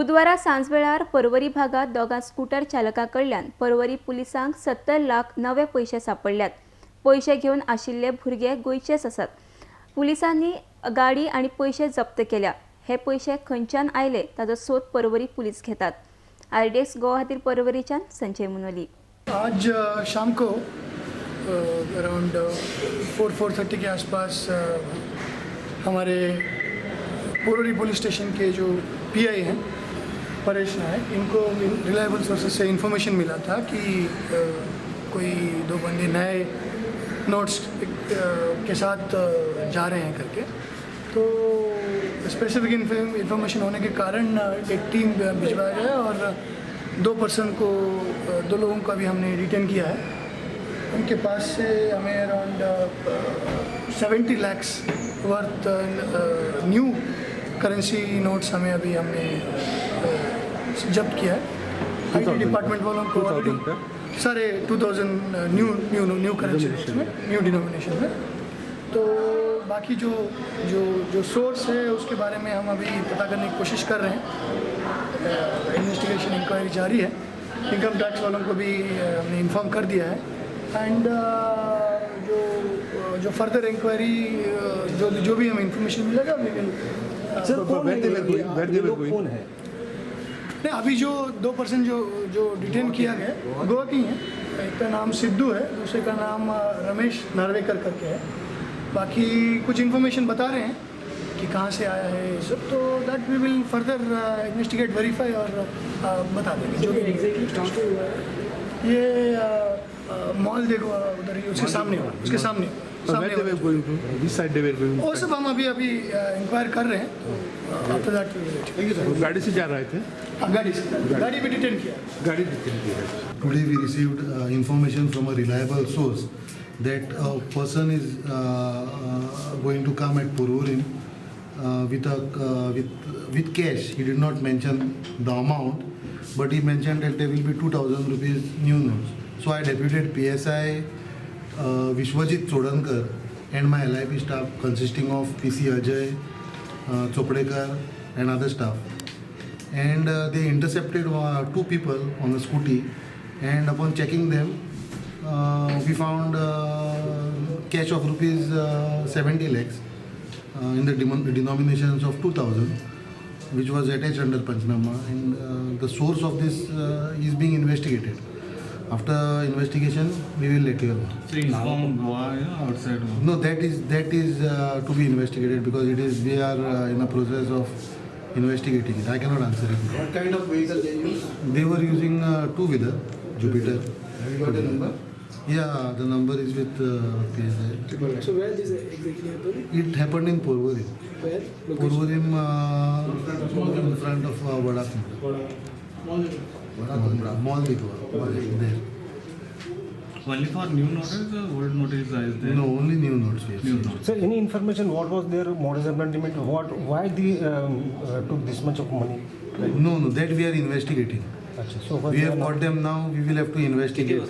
बुधवारा सांजवेळार पर्वरी भागात दोगा स्कूटर चालकाकडल्यान पर्वरी पुलिसांक 70 लाख नवे पैसे सापडल्यात। पैसे घेवन आशिल्ले भुरगे गोंयचेच आसात। पुलिसांनी गाडी आणि पैसे जप्त केल्या। हे पैसे खंयच्यान आयले ताजो सोद पर्वरी पुलिस घेतात। RDX गोवा खातीर पर्वरीच्यान संजय मुनोली। आज शाम को अराउंड 4:30 के आसपास हमारे पर्वरी पुलिस स्टेशन के जो PI हैं परेश नायक, इनको रिलायबल सोर्सेज से इन्फॉर्मेशन मिला था कि कोई दो बंदे नए नोट्स के साथ जा रहे हैं करके। तो स्पेसिफिक इन्फॉर्मेशन होने के कारण एक टीम भिजवाया गया और दो लोगों को अभी हमने डिटेन किया है। उनके पास से हमें around 70 lakhs worth new currency notes हमने जब्त किया है। IT डिपार्टमेंट वालों को ऑलरेडी सारे 2000 न्यू करेंसी नोट्स में, न्यू डिनोमिनेशन में। तो बाकी जो सोर्स है उसके बारे में हम अभी पता करने की कोशिश कर रहे हैं। इन्वेस्टिगेशन इंक्वायरी जारी है। इनकम टैक्स वालों को भी हमने इन्फॉर्म कर दिया है। एंड जो फर्दर इंक्वायरी जो भी हमें इन्फॉर्मेशन मिलेगा कौन है? नहीं, अभी जो 2 पर्सन जो डिटेन किया गया गोवा की हैं। एक का नाम सिद्धू है, दूसरे का नाम रमेश नार्वेकर करके है। बाकी कुछ इन्फॉर्मेशन बता रहे हैं कि कहाँ से आया है ये सब, तो that we will further investigate verify और बता देंगे जो भी। ये मॉल देखो उधर ही उसके सामने वो सब हम अभी इंक्वायर कर रहे हैं। आफ्टर दैट गाड़ी से जा रहे थे। गाड़ी भी डिटेन किया। Today we received information from a reliable source that a person is going to come at Porvorim with cash. He did not mention the amount, but he mentioned that there will be 2000 rupees new notes. So I deputed PSI Vishwajit Chodankar and my LIP staff consisting of PC Ajay, Chopdekar and other staff. And they intercepted 2 people on a scooty, and upon checking them we found cash of rupees 70 lakhs in the denominations of 2000, which was attached under Panchnama, and the source of this is being investigated. After investigation we will let you know. So informed Goa outside? No, that is to be investigated, because we are in a process of investigating it. I cannot answer it. What kind of vehicle they use? They were using a 2-wheeler Jupiter. Have you got a number? Yeah, the number is with PSI. So where this exactly happened? It happened in Porvorim. Where? Porvorim in front of Vadak. Mall there. Only for new notice or old notice is there? No, only new notes. Yes. New notice. So any information what was their modus operandi? Why they took this much of money? No, that we are investigating. So We have got them now. We will have to investigate.